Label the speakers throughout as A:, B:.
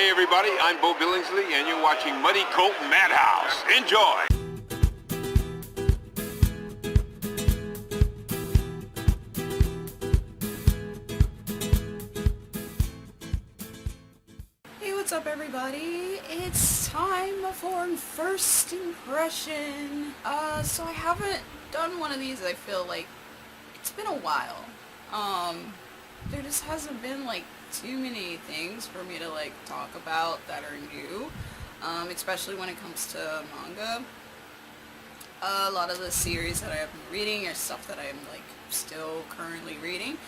A: Hey everybody, I'm Beau Billingslea and you're watching Muddy Coat Madhouse. Enjoy!
B: Hey, what's up everybody? It's time for first impression. So I haven't done one of these, I feel like it's been a while. There just hasn't been like too many things for me to like talk about that are new, especially when it comes to manga. A lot of the series that I have been reading are stuff that I'm like still currently reading.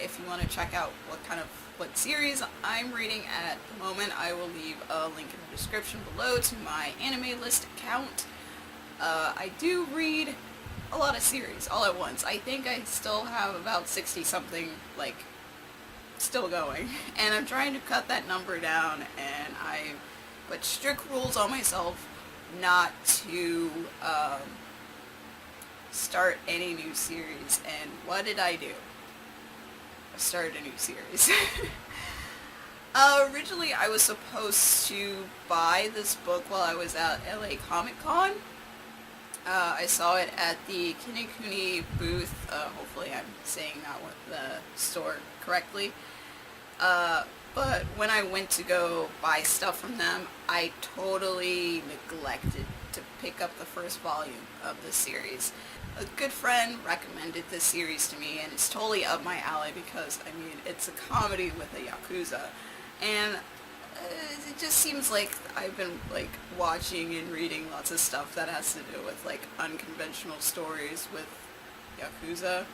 B: If you want to check out what series I'm reading at the moment, I will leave a link in the description below to my anime list account. I do read a lot of series all at once. I think I still have about 60 something like still going, and I'm trying to cut that number down, and I put strict rules on myself not to start any new series. And what did I do? I started a new series. Originally I was supposed to buy this book while I was at LA Comic Con. I saw it at the Kinikuni booth. Hopefully I'm saying the store correctly. But when I went to go buy stuff from them, I totally neglected to pick up the first volume of this series. A good friend recommended this series to me, and it's totally up my alley because, I mean, it's a comedy with a yakuza. And it just seems like I've been like watching and reading lots of stuff that has to do with like unconventional stories with yakuza.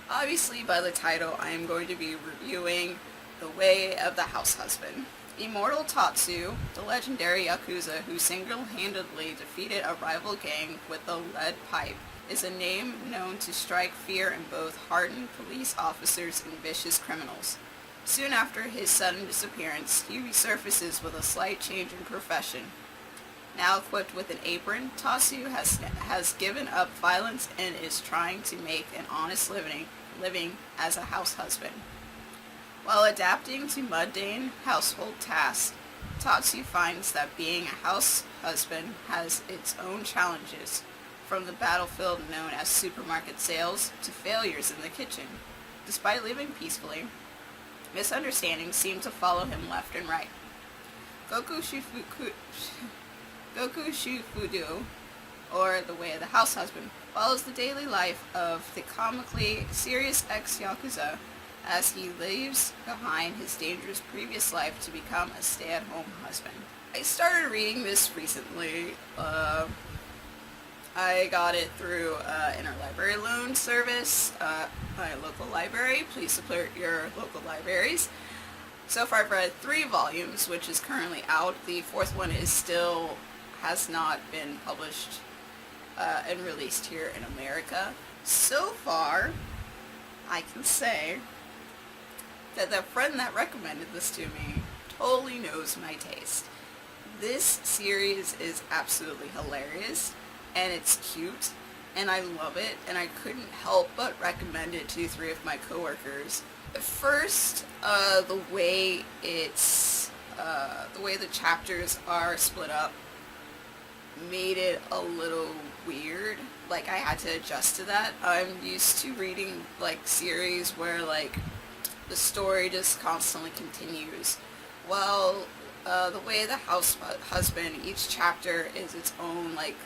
B: Obviously by the title I am going to be reviewing The Way of the House Husband. Immortal Tatsu, the legendary yakuza who single-handedly defeated a rival gang with a lead pipe, is a name known to strike fear in both hardened police officers and vicious criminals. Soon after his sudden disappearance, he resurfaces with a slight change in profession. Now equipped with an apron, Tatsu has given up violence and is trying to make an honest living as a house husband. While adapting to mundane household tasks, Tatsu finds that being a house husband has its own challenges, from the battlefield known as supermarket sales to failures in the kitchen. Despite living peacefully, misunderstandings seem to follow him left and right. Goku Shufudo, or The Way of the House Husband, follows the daily life of the comically serious ex-yakuza as he leaves behind his dangerous previous life to become a stay-at-home husband. I started reading this recently. I got it through interlibrary loan service, my local library. Please support your local libraries. So far I've read 3 volumes, which is currently out. The 4th one has not been published and released here in America. So far, I can say that the friend that recommended this to me totally knows my taste. This series is absolutely hilarious, and it's cute, and I love it, and I couldn't help but recommend it to 3 of my coworkers. First, the way the chapters are split up made it a little weird. Like, I had to adjust to that. I'm used to reading like series where like the story just constantly continues. Well, The Way of the House Husband, each chapter is its own like,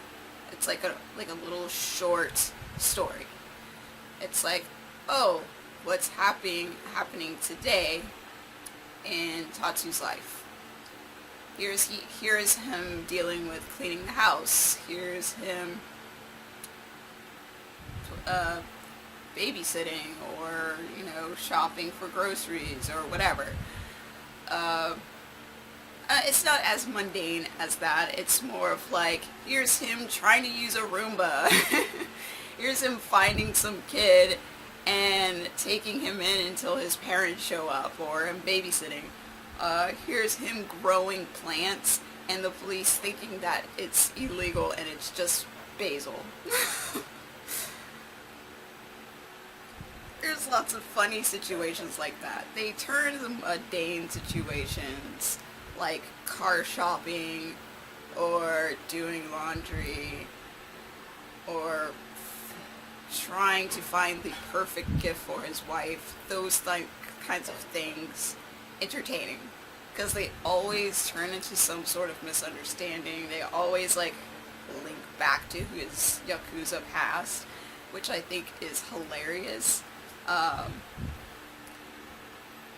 B: it's like a little short story. It's like, oh, what's happening today in Tatsu's life. Here's him dealing with cleaning the house. Here's him babysitting, or shopping for groceries or whatever. It's not as mundane as that. It's more of like, here's him trying to use a Roomba. Here's him finding some kid and taking him in until his parents show up, or him babysitting. Here's him growing plants and the police thinking that it's illegal and it's just basil. There's lots of funny situations like that. They turn the mundane situations like car shopping or doing laundry or trying to find the perfect gift for his wife, those kinds of things, entertaining. Because they always turn into some sort of misunderstanding. They always like link back to his yakuza past, which I think is hilarious.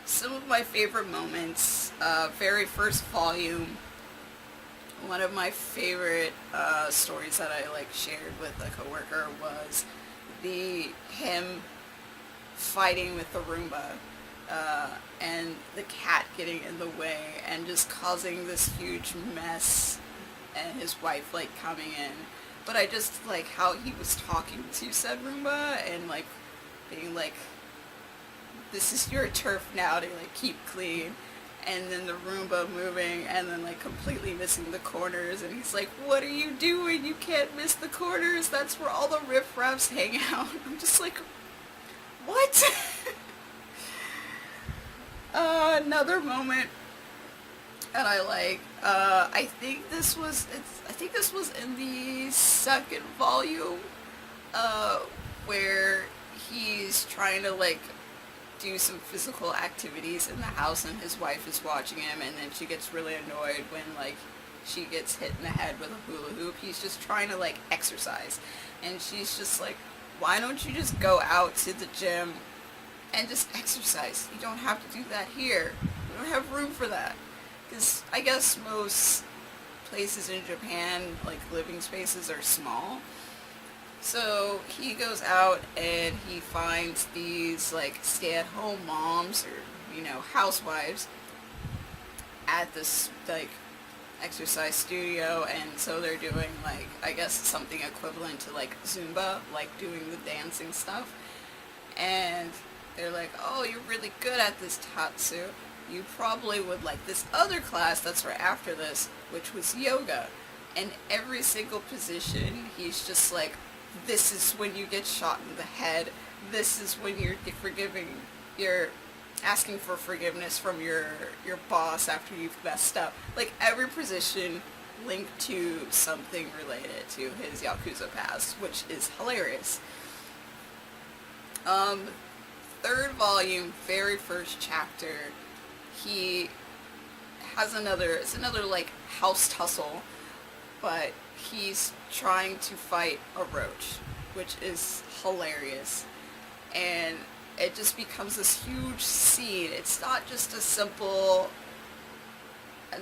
B: Some of my favorite moments, very first volume, one of my favorite stories that I like shared with a coworker was him fighting with the Roomba and the cat getting in the way and just causing this huge mess, and his wife like coming in. But I just like how he was talking to said Roomba and like being like, this is your turf now to like keep clean, and then the Roomba moving and then like completely missing the corners, and he's like, what are you doing? You can't miss the corners, that's where all the riffraffs hang out. I'm just like, what? Another moment that I like, I think this was in the second volume, where he's trying to like do some physical activities in the house and his wife is watching him, and then she gets really annoyed when like she gets hit in the head with a hula hoop. He's just trying to like exercise, and she's just like, why don't you just go out to the gym and just exercise? You don't have to do that here. We don't have room for that. Because I guess most places in Japan, like living spaces, are small. So he goes out and he finds these like stay-at-home moms or, you know, housewives at this like exercise studio, and so they're doing like, I guess something equivalent to like Zumba, like doing the dancing stuff. And they're like, oh, you're really good at this, Tatsu. You probably would like this other class that's right after this, which was yoga. And every single position, he's just like, this is when you get shot in the head. This is when you're asking for forgiveness from your boss after you've messed up. Like every position linked to something related to his Yakuza past, which is hilarious. Third volume, very first chapter, he has it's another like house tussle, but he's trying to fight a roach, which is hilarious. And it just becomes this huge scene. It's not just a simple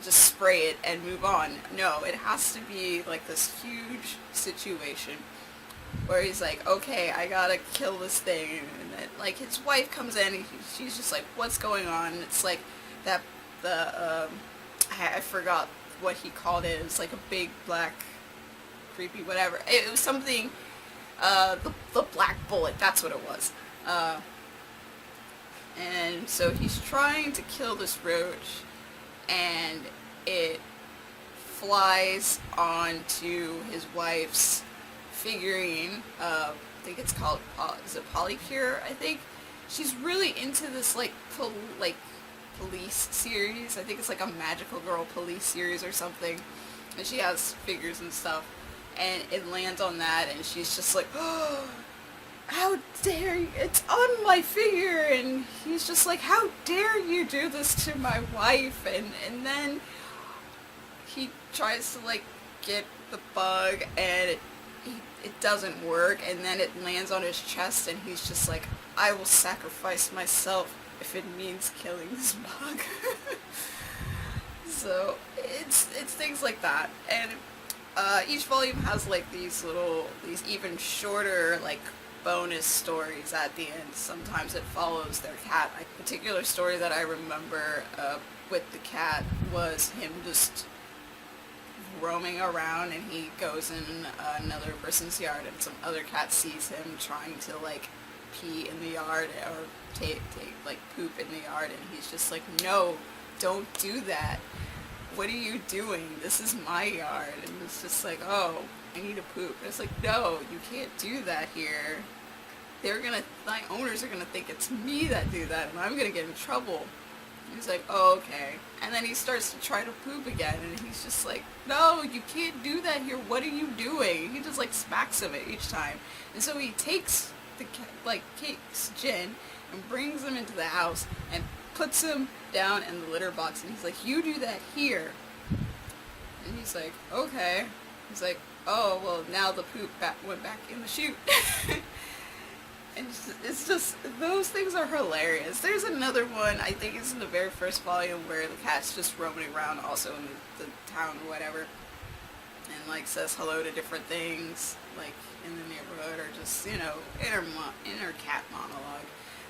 B: just spray it and move on. No, it has to be like this huge situation where he's like, okay, I gotta kill this thing, and then like his wife comes in and she's just like, what's going on? And it's like I forgot what he called it. It was like a big black creepy whatever. It was something, the black bullet, that's what it was. And so he's trying to kill this roach, and it flies onto his wife's figurine. I think it's called, is it Polycure, I think? She's really into this, like, police series. I think it's like a Magical Girl police series or something. And she has figures and stuff. And it lands on that, and she's just like, oh, how dare you, it's on my figure. And he's just like, how dare you do this to my wife. And then he tries to like get the bug, and it doesn't work, and then it lands on his chest, and he's just like, I will sacrifice myself if it means killing this bug. So it's things like that. And each volume has like these even shorter like bonus stories at the end. Sometimes it follows their cat. A particular story that I remember with the cat was him just roaming around, and he goes in another person's yard, and some other cat sees him trying to like pee in the yard or take like poop in the yard, and he's just like, no, don't do that. What are you doing? This is my yard. And it's just like, oh, I need to poop. And it's like, no, you can't do that here. My owners are gonna think it's me that do that, and I'm gonna get in trouble. He's like, oh, okay. And then he starts to try to poop again, and he's just like, no, you can't do that here. What are you doing? He just like smacks him each time. And so he takes takes Jin and brings him into the house and puts him down in the litter box, and he's like, you do that here. And he's like, okay. He's like, oh, well, now the poop went back in the chute. And it's just, those things are hilarious. There's another one, I think it's in the very first volume, where the cat's just roaming around also in the town or whatever, and like says hello to different things, like in the neighborhood, or just, you know, inner cat monologue.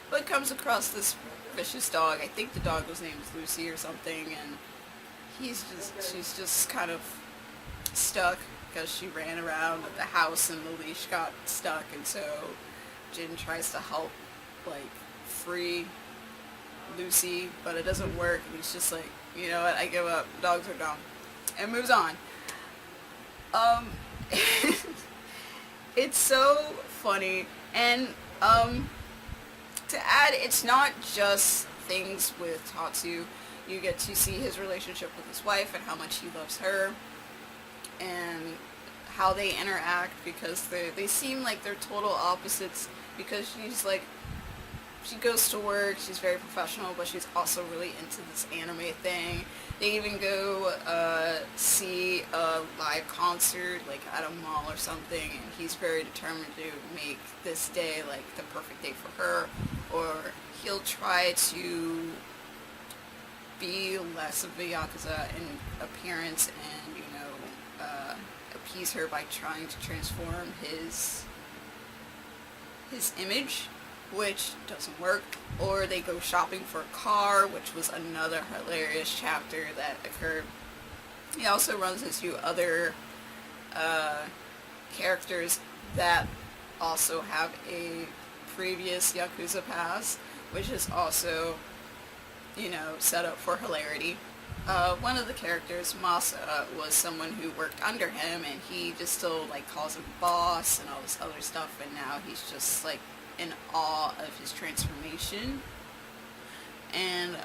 B: But comes across this vicious dog. I think the dog was named Lucy or something, and she's just kind of stuck because she ran around the house and the leash got stuck, and so Jin tries to help, like, free Lucy, but it doesn't work, and he's just like, you know what, I give up, dogs are dumb, and moves on. It's so funny, and, to add, it's not just things with Tatsu. You get to see his relationship with his wife and how much he loves her, and how they interact, because they seem like they're total opposites, because she's like, she goes to work, she's very professional, but she's also really into this anime thing. They even go see a live concert, like at a mall or something, and he's very determined to make this day like the perfect day for her, or he'll try to be less of a yakuza in appearance and, you know, appease her by trying to transform his image, which doesn't work. Or they go shopping for a car, which was another hilarious chapter that occurred. He also runs into other characters that also have a previous yakuza past, which is also, you know, set up for hilarity. One of the characters, Masa, was someone who worked under him, and he just still, like, calls him boss and all this other stuff, and now he's just, like, in awe of his transformation. And,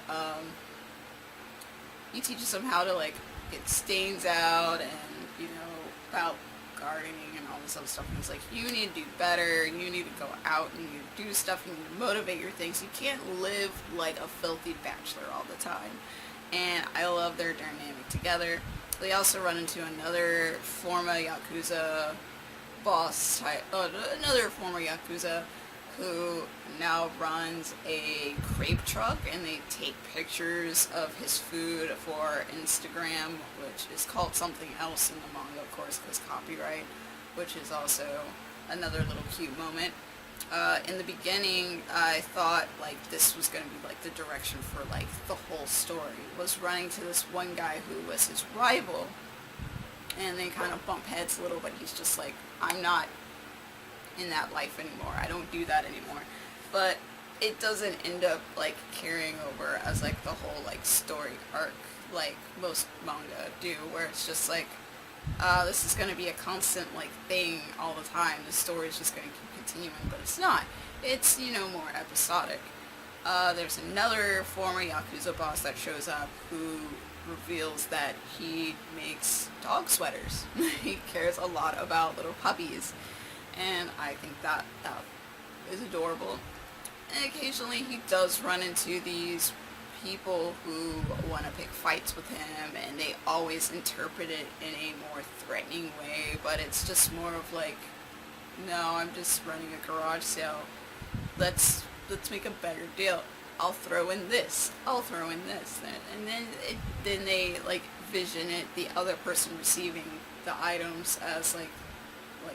B: he teaches him how to, like, get stains out, and, you know, about gardening and all this other stuff. And he's like, you need to do better, and you need to go out, and you need to do stuff, and you need to motivate your things. You can't live like a filthy bachelor all the time. And I love their dynamic together. They also run into another former Yakuza boss type, another former Yakuza who now runs a crepe truck, and they take pictures of his food for Instagram, which is called something else in the manga, of course, because copyright, which is also another little cute moment. In the beginning, I thought, like, this was going to be, like, the direction for, like, the whole story, was running to this one guy who was his rival, and they kind of bump heads a little, but he's just like, I'm not in that life anymore, I don't do that anymore. But it doesn't end up, like, carrying over as, like, the whole, like, story arc, like most manga do, where it's just like, this is going to be a constant, like, thing all the time, the story's just going to keep continuing, but it's not. It's, you know, more episodic. There's another former Yakuza boss that shows up who reveals that he makes dog sweaters. He cares a lot about little puppies, and I think that is adorable. And occasionally he does run into these people who want to pick fights with him, and they always interpret it in a more threatening way, but it's just more of like, no, I'm just running a garage sale. Let's make a better deal. I'll throw in this. I'll throw in this. And then they, like, vision it, the other person receiving the items as, like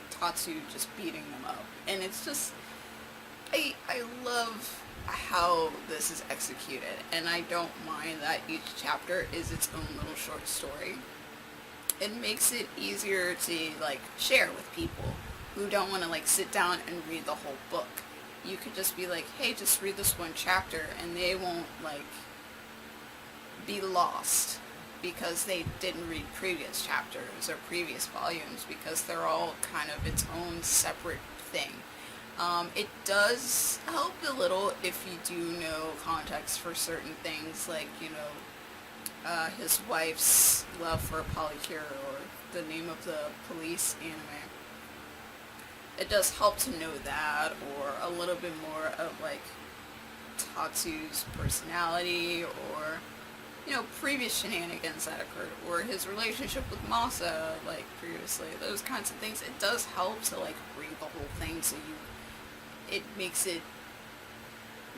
B: Tatsu just beating them up. And it's just, I love how this is executed, and I don't mind that each chapter is its own little short story. It makes it easier to, like, share with people who don't want to, like, sit down and read the whole book. You could just be like, hey, just read this one chapter, and they won't, like, be lost because they didn't read previous chapters or previous volumes, because they're all kind of its own separate thing. It does help a little if you do know context for certain things, like, you know, his wife's love for Polycure, or the name of the police anime. It does help to know that, or a little bit more of, like, Tatsu's personality, or, you know, previous shenanigans that occurred, or his relationship with Masa, like, previously, those kinds of things. It does help to, like, read the whole thing, so it makes it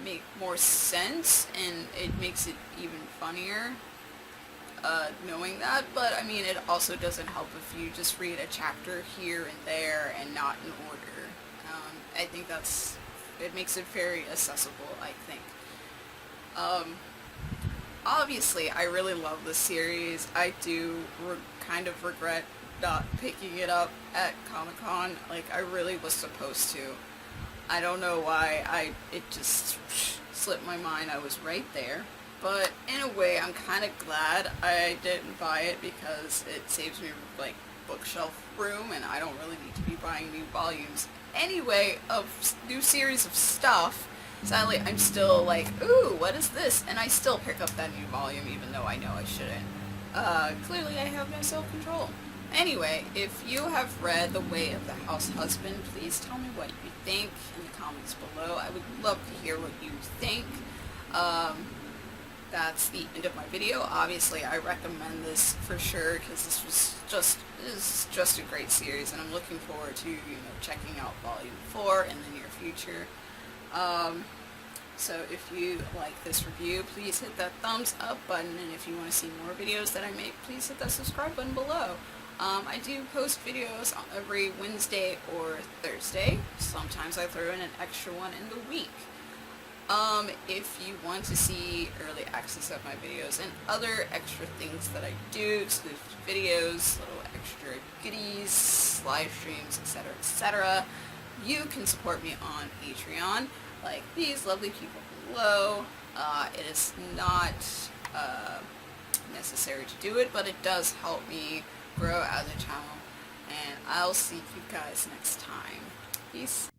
B: make more sense, and it makes it even funnier, knowing that. But, I mean, it also doesn't help if you just read a chapter here and there and not in order. I think it makes it very accessible, I think. Obviously, I really love this series. I do kind of regret not picking it up at Comic-Con. Like, I really was supposed to. I don't know why. It just slipped my mind. I was right there. But in a way, I'm kind of glad I didn't buy it, because it saves me, like, bookshelf room, and I don't really need to be buying new volumes anyway of new series of stuff. Sadly, I'm still like, ooh, what is this? And I still pick up that new volume, even though I know I shouldn't. Clearly I have no self-control. Anyway, if you have read The Way of the House Husband, please tell me what you think in the comments below. I would love to hear what you think. That's the end of my video. Obviously, I recommend this for sure, because this is just a great series, and I'm looking forward to, you know, checking out Volume 4 in the near future. So if you like this review, please hit that thumbs up button, and if you want to see more videos that I make, please hit that subscribe button below. I do post videos every Wednesday or Thursday. Sometimes I throw in an extra one in the week. If you want to see early access of my videos and other extra things that I do, exclusive videos, little extra goodies, live streams, etc., you can support me on Patreon, like these lovely people below. It is not necessary to do it, but it does help me grow as a channel, and I'll see you guys next time. Peace.